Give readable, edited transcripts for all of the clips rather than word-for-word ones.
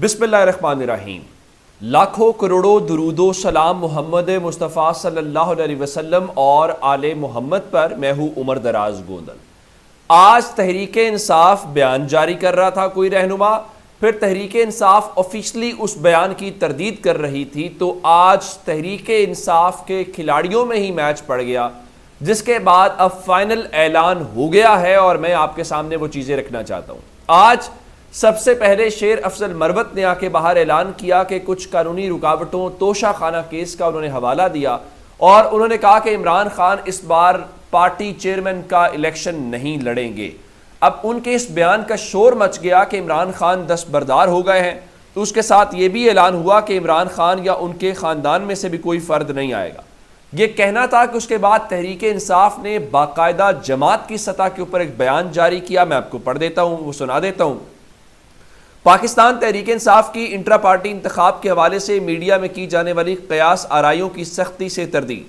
بسم اللہ الرحمن الرحیم۔ لاکھوں کروڑوں درود و سلام محمد مصطفیٰ صلی اللہ علیہ وسلم اور آل محمد پر۔ میں ہوں عمر دراز گوندل۔ آج تحریک انصاف بیان جاری کر رہا تھا کوئی رہنما، پھر تحریک انصاف آفیشلی اس بیان کی تردید کر رہی تھی، تو آج تحریک انصاف کے کھلاڑیوں میں ہی میچ پڑ گیا، جس کے بعد اب فائنل اعلان ہو گیا ہے اور میں آپ کے سامنے وہ چیزیں رکھنا چاہتا ہوں۔ آج سب سے پہلے شیر افضل مروت نے آ کے باہر اعلان کیا کہ کچھ قانونی رکاوٹوں توشہ خانہ کیس کا انہوں نے حوالہ دیا، اور انہوں نے کہا کہ عمران خان اس بار پارٹی چیئرمین کا الیکشن نہیں لڑیں گے۔ اب ان کے اس بیان کا شور مچ گیا کہ عمران خان دستبردار ہو گئے ہیں، تو اس کے ساتھ یہ بھی اعلان ہوا کہ عمران خان یا ان کے خاندان میں سے بھی کوئی فرد نہیں آئے گا۔ یہ کہنا تھا کہ اس کے بعد تحریک انصاف نے باقاعدہ جماعت کی سطح کے اوپر ایک بیان جاری کیا، میں آپ کو پڑھ دیتا ہوں، وہ سنا دیتا ہوں۔ پاکستان تحریک انصاف کی انٹرا پارٹی انتخاب کے حوالے سے میڈیا میں کی جانے والی قیاس آرائیوں کی سختی سے تردید۔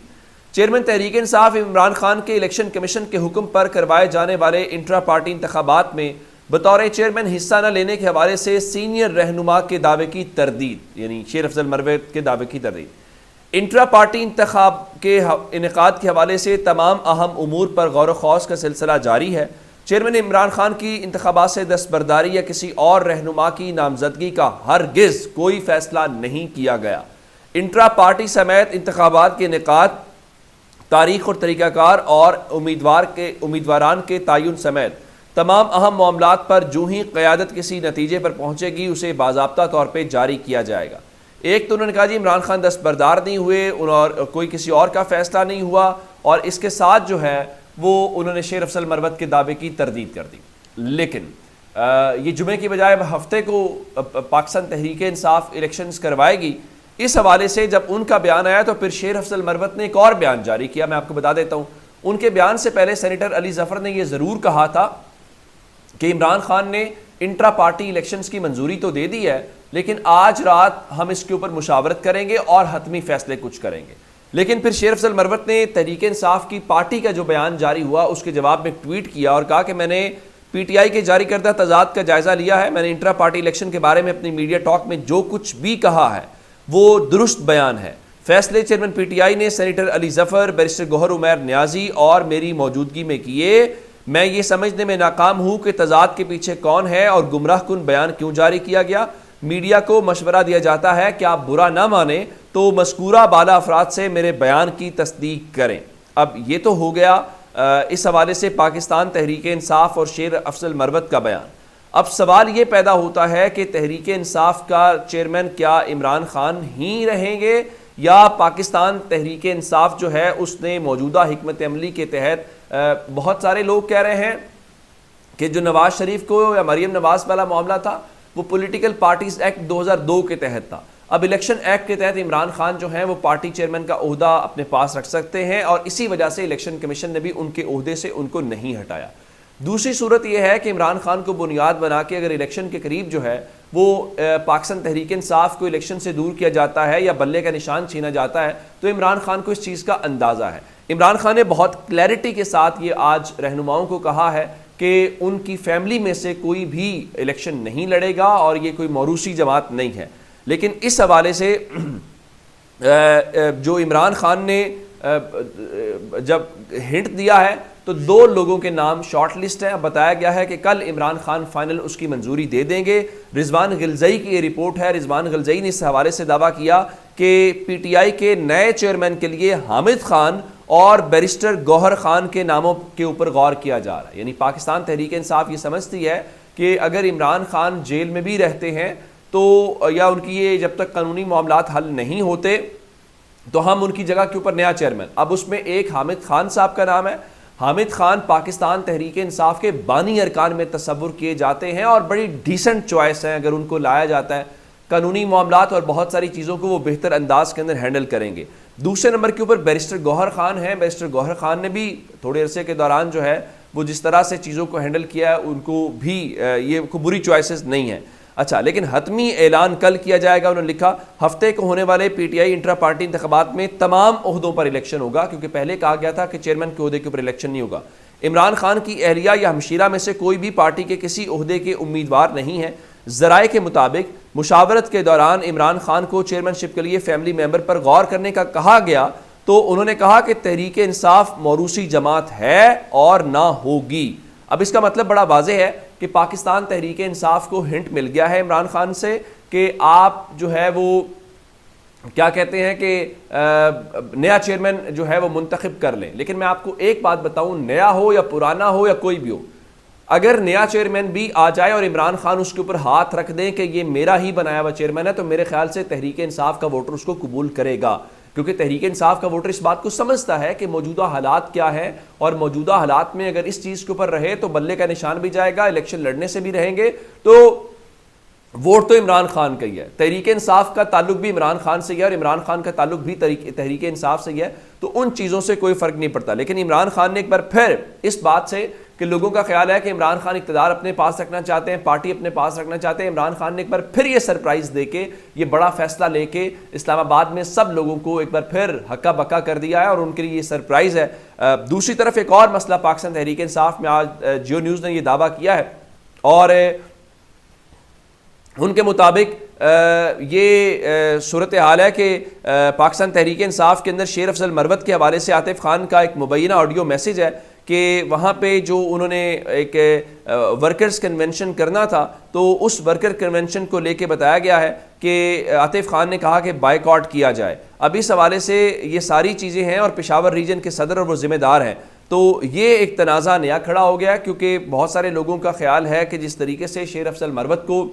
چیئرمین تحریک انصاف عمران خان کے الیکشن کمیشن کے حکم پر کروائے جانے والے انٹرا پارٹی انتخابات میں بطور چیئرمین حصہ نہ لینے کے حوالے سے سینئر رہنما کے دعوے کی تردید، یعنی شیر افضل مروت کے دعوے کی تردید۔ انٹرا پارٹی انتخاب کے انعقاد کے حوالے سے تمام اہم امور پر غور و خوض کا سلسلہ جاری ہے۔ چیئرمین عمران خان کی انتخابات سے دستبرداری یا کسی اور رہنما کی نامزدگی کا ہرگز کوئی فیصلہ نہیں کیا گیا۔ انٹرا پارٹی سمیت انتخابات کے انعقاد، تاریخ اور طریقہ کار اور امیدواران کے تعین سمیت تمام اہم معاملات پر جو ہی قیادت کسی نتیجے پر پہنچے گی اسے باضابطہ طور پہ جاری کیا جائے گا۔ ایک تو انہوں نے کہا جی عمران خان دستبردار نہیں ہوئے اور کوئی کسی اور کا فیصلہ نہیں ہوا، اور اس کے ساتھ جو ہے وہ انہوں نے شیر افضل مروت کے دعوے کی تردید کر دی۔ لیکن یہ جمعے کی بجائے ہفتے کو پاکستان تحریک انصاف الیکشنز کروائے گی، اس حوالے سے جب ان کا بیان آیا تو پھر شیر افضل مروت نے ایک اور بیان جاری کیا، میں آپ کو بتا دیتا ہوں۔ ان کے بیان سے پہلے سینیٹر علی ظفر نے یہ ضرور کہا تھا کہ عمران خان نے انٹرا پارٹی الیکشنز کی منظوری تو دے دی ہے، لیکن آج رات ہم اس کے اوپر مشاورت کریں گے اور حتمی فیصلے کچھ کریں گے۔ لیکن پھر شیر افضل مروت نے تحریک انصاف کی پارٹی کا جو بیان جاری ہوا اس کے جواب میں ٹویٹ کیا اور کہا کہ میں نے پی ٹی آئی کے جاری کردہ تضاد کا جائزہ لیا ہے، میں نے انٹرا پارٹی الیکشن کے بارے میں اپنی میڈیا ٹاک میں جو کچھ بھی کہا ہے وہ درست بیان ہے۔ فیصلے چیئرمین پی ٹی آئی نے سینیٹر علی ظفر، بیرسٹر گوہر عمیر نیازی اور میری موجودگی میں کیے۔ میں یہ سمجھنے میں ناکام ہوں کہ تضاد کے پیچھے کون ہے اور گمراہ کن بیان کیوں جاری کیا گیا۔ میڈیا کو مشورہ دیا جاتا ہے کہ آپ برا نہ مانیں تو مذکورہ بالا افراد سے میرے بیان کی تصدیق کریں۔ اب یہ تو ہو گیا اس حوالے سے پاکستان تحریک انصاف اور شیر افضل مروت کا بیان۔ اب سوال یہ پیدا ہوتا ہے کہ تحریک انصاف کا چیئرمین کیا عمران خان ہی رہیں گے، یا پاکستان تحریک انصاف جو ہے اس نے موجودہ حکمت عملی کے تحت بہت سارے لوگ کہہ رہے ہیں کہ جو نواز شریف کو یا مریم نواز والا معاملہ تھا وہ پولیٹیکل پارٹیز ایکٹ 2002 کے تحت تھا، اب الیکشن ایکٹ کے تحت عمران خان جو ہیں وہ پارٹی چیئرمین کا عہدہ اپنے پاس رکھ سکتے ہیں، اور اسی وجہ سے الیکشن کمیشن نے بھی ان کے عہدے سے ان کو نہیں ہٹایا۔ دوسری صورت یہ ہے کہ عمران خان کو بنیاد بنا کے اگر الیکشن کے قریب جو ہے وہ پاکستان تحریک انصاف کو الیکشن سے دور کیا جاتا ہے یا بلے کا نشان چھینا جاتا ہے، تو عمران خان کو اس چیز کا اندازہ ہے۔ عمران خان نے بہت کلیئرٹی کے ساتھ یہ آج رہنماؤں کو کہا ہے کہ ان کی فیملی میں سے کوئی بھی الیکشن نہیں لڑے گا اور یہ کوئی موروثی جماعت نہیں ہے۔ لیکن اس حوالے سے جو عمران خان نے جب ہنٹ دیا ہے تو دو لوگوں کے نام شارٹ لسٹ ہیں۔ بتایا گیا ہے کہ کل عمران خان فائنل اس کی منظوری دے دیں گے۔ رضوان غلزئی کی یہ رپورٹ ہے، رضوان غلزئی نے اس حوالے سے دعویٰ کیا کہ پی ٹی آئی کے نئے چیئرمین کے لیے حامد خان اور بیرسٹر گوہر خان کے ناموں کے اوپر غور کیا جا رہا ہے۔ یعنی پاکستان تحریک انصاف یہ سمجھتی ہے کہ اگر عمران خان جیل میں بھی رہتے ہیں تو یا ان کی یہ جب تک قانونی معاملات حل نہیں ہوتے تو ہم ان کی جگہ کے اوپر نیا چیئرمین، اب اس میں ایک حامد خان صاحب کا نام ہے۔ حامد خان پاکستان تحریک انصاف کے بانی ارکان میں تصور کیے جاتے ہیں اور بڑی ڈیسنٹ چوائس ہیں، اگر ان کو لایا جاتا ہے قانونی معاملات اور بہت ساری چیزوں کو وہ بہتر انداز کے اندر ہینڈل کریں گے۔ دوسرے نمبر کے اوپر بیرسٹر گوہر خان ہیں۔ بیرسٹر گوہر خان نے بھی تھوڑے عرصے کے دوران جو ہے وہ جس طرح سے چیزوں کو ہینڈل کیا ہے ان کو بھی یہ کوئی بری چوائسز نہیں ہیں۔ اچھا، لیکن حتمی اعلان کل کیا جائے گا۔ انہوں نے لکھا ہفتے کو ہونے والے P T I intra party انتخابات میں تمام عہدوں پر الیکشن ہوگا، کیونکہ پہلے کہا گیا تھا کہ چیئرمین کے عہدے کے اوپر الیکشن نہیں ہوگا۔ عمران خان کی اہلیہ یا ہمشیرہ میں سے کوئی بھی پارٹی کے کسی عہدے کے امیدوار نہیں ہے۔ ذرائع کے مطابق مشاورت کے دوران عمران خان کو چیئرمین شپ کے لیے فیملی ممبر پر غور کرنے کا کہا گیا تو انہوں نے کہا کہ تحریک انصاف موروثی جماعت ہے اور نہ ہوگی۔ اب اس کا مطلب بڑا واضح ہے کہ پاکستان تحریک انصاف کو ہنٹ مل گیا ہے عمران خان سے کہ آپ جو ہے وہ کیا کہتے ہیں کہ نیا چیئرمین جو ہے وہ منتخب کر لیں۔ لیکن میں آپ کو ایک بات بتاؤں، نیا ہو یا پرانا ہو یا کوئی بھی ہو، اگر نیا چیئرمین بھی آ جائے اور عمران خان اس کے اوپر ہاتھ رکھ دیں کہ یہ میرا ہی بنایا ہوا چیئرمین ہے، تو میرے خیال سے تحریک انصاف کا ووٹر اس کو قبول کرے گا، کیونکہ تحریک انصاف کا ووٹر اس بات کو سمجھتا ہے کہ موجودہ حالات کیا ہے، اور موجودہ حالات میں اگر اس چیز کے اوپر رہے تو بلے کا نشان بھی جائے گا، الیکشن لڑنے سے بھی رہیں گے، تو ووٹ تو عمران خان کا ہی ہے۔ تحریک انصاف کا تعلق بھی عمران خان سے ہی ہے اور عمران خان کا تعلق بھی تحریک انصاف سے ہی ہے، تو ان چیزوں سے کوئی فرق نہیں پڑتا۔ لیکن عمران خان نے ایک بار پھر اس بات سے کہ لوگوں کا خیال ہے کہ عمران خان اقتدار اپنے پاس رکھنا چاہتے ہیں، پارٹی اپنے پاس رکھنا چاہتے ہیں، عمران خان نے ایک بار پھر یہ سرپرائز دے کے، یہ بڑا فیصلہ لے کے اسلام آباد میں سب لوگوں کو ایک بار پھر ہکا بکا کر دیا ہے، اور ان کے لیے یہ سرپرائز ہے۔ دوسری طرف ایک اور مسئلہ پاکستان تحریک انصاف میں آج جیو نیوز نے یہ دعویٰ کیا ہے، اور ان کے مطابق یہ صورتحال ہے کہ پاکستان تحریک انصاف کے اندر شیر افضل مروت کے حوالے سے عاطف خان کا ایک مبینہ آڈیو میسیج ہے کہ وہاں پہ جو انہوں نے ایک ورکرز کنونشن کرنا تھا، تو اس ورکر کنونشن کو لے کے بتایا گیا ہے کہ عاطف خان نے کہا کہ بائیکاٹ کیا جائے۔ اب اس حوالے سے یہ ساری چیزیں ہیں، اور پشاور ریجن کے صدر اور وہ ذمہ دار ہیں، تو یہ ایک تنازع نیا کھڑا ہو گیا، کیونکہ بہت سارے لوگوں کا خیال ہے کہ جس طریقے سے شیر افضل مروت کو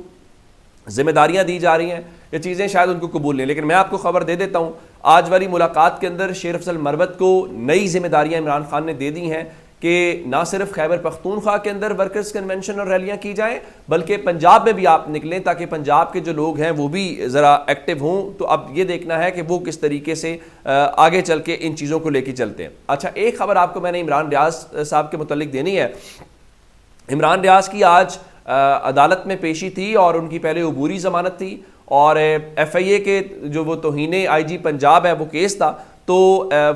ذمہ داریاں دی جا رہی ہیں، یہ چیزیں شاید ان کو قبول نہیں۔ لیکن میں آپ کو خبر دے دیتا ہوں، آج والی ملاقات کے اندر شیر افضل مروت کو نئی ذمہ داریاں عمران خان نے دے دی ہیں کہ نہ صرف خیبر پختونخوا کے اندر ورکرز کنونشن اور ریلیاں کی جائیں، بلکہ پنجاب میں بھی آپ نکلیں تاکہ پنجاب کے جو لوگ ہیں وہ بھی ذرا ایکٹیو ہوں۔ تو اب یہ دیکھنا ہے کہ وہ کس طریقے سے آگے چل کے ان چیزوں کو لے کے چلتے ہیں۔ اچھا، ایک خبر آپ کو میں نے عمران ریاض صاحب کے متعلق دینی ہے۔ عمران ریاض کی آج عدالت میں پیشی تھی، اور ان کی پہلے عبوری ضمانت تھی، اور ایف آئی اے کے جو وہ توہین آئی جی پنجاب ہے وہ کیس تھا، تو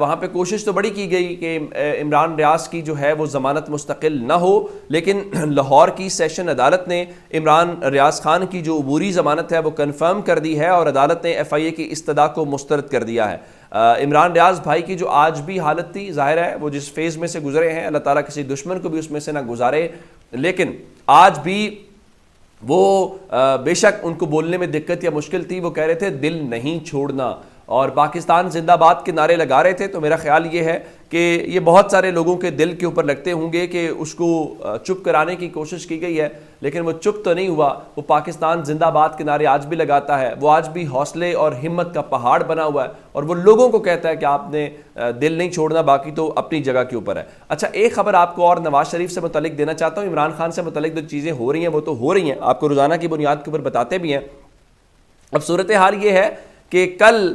وہاں پہ کوشش تو بڑی کی گئی کہ عمران ریاض کی جو ہے وہ ضمانت مستقل نہ ہو، لیکن لاہور کی سیشن عدالت نے عمران ریاض خان کی جو عبوری ضمانت ہے وہ کنفرم کر دی ہے، اور عدالت نے ایف آئی اے کی استدعا کو مسترد کر دیا ہے۔ عمران ریاض بھائی کی جو آج بھی حالت تھی، ظاہر ہے وہ جس فیز میں سے گزرے ہیں، اللہ تعالیٰ کسی دشمن کو بھی اس میں سے نہ گزارے، لیکن آج بھی وہ بے شک ان کو بولنے میں دقت یا مشکل تھی، وہ کہہ رہے تھے دل نہیں چھوڑنا، اور پاکستان زندہ باد کے نعرے لگا رہے تھے۔ تو میرا خیال یہ ہے کہ یہ بہت سارے لوگوں کے دل کے اوپر لگتے ہوں گے کہ اس کو چپ کرانے کی کوشش کی گئی ہے، لیکن وہ چپ تو نہیں ہوا، وہ پاکستان زندہ باد کے نعرے آج بھی لگاتا ہے، وہ آج بھی حوصلے اور ہمت کا پہاڑ بنا ہوا ہے، اور وہ لوگوں کو کہتا ہے کہ آپ نے دل نہیں چھوڑنا، باقی تو اپنی جگہ کے اوپر ہے۔ اچھا، ایک خبر آپ کو اور نواز شریف سے متعلق دینا چاہتا ہوں۔ عمران خان سے متعلق جو چیزیں ہو رہی ہیں وہ تو ہو رہی ہیں، آپ کو روزانہ کی بنیاد کے اوپر بتاتے بھی ہیں۔ اب صورتحال یہ ہے کہ کل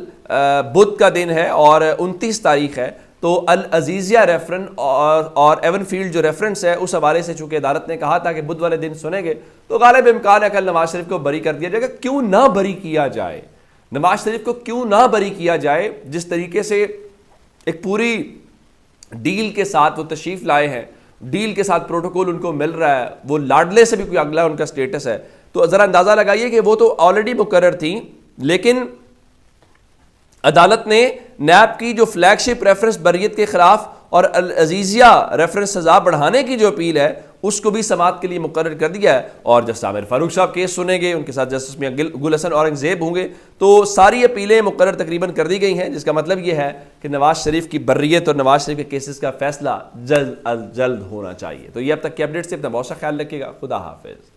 بدھ کا دن ہے اور 29 تاریخ ہے، تو العزیزیہ ریفرن اور ایون فیلڈ جو ریفرنس ہے، اس حوالے سے چونکہ عدالت نے کہا تھا کہ بدھ والے دن سنیں گے، تو غالب امکان ہے کل نواز شریف کو بری کر دیا جائے گا۔ کیوں نہ بری کیا جائے؟ نواز شریف کو کیوں نہ بری کیا جائے؟ جس طریقے سے ایک پوری ڈیل کے ساتھ وہ تشریف لائے ہیں، ڈیل کے ساتھ پروٹوکول ان کو مل رہا ہے، وہ لاڈلے سے بھی کوئی اگلا ان کا سٹیٹس ہے، تو ذرا اندازہ لگائیے کہ وہ تو آلریڈی مقرر تھیں، لیکن عدالت نے نیب کی جو فلیگ شپ ریفرنس بریت کے خلاف اور العزیزیہ ریفرنس سزا بڑھانے کی جو اپیل ہے اس کو بھی سماعت کے لیے مقرر کر دیا ہے، اور جسٹس عامر فاروق صاحب کیس سنیں گے، ان کے ساتھ جسٹس میاں گل حسن اورنگزیب ہوں گے، تو ساری اپیلیں مقرر تقریباً کر دی گئی ہیں، جس کا مطلب یہ ہے کہ نواز شریف کی بریت اور نواز شریف کے کیسز کا فیصلہ جلد از جلد ہونا چاہیے۔ تو یہ اب تک کے اپڈیٹ سے اپنا بہت سا خیال رکھیے گا۔ خدا حافظ۔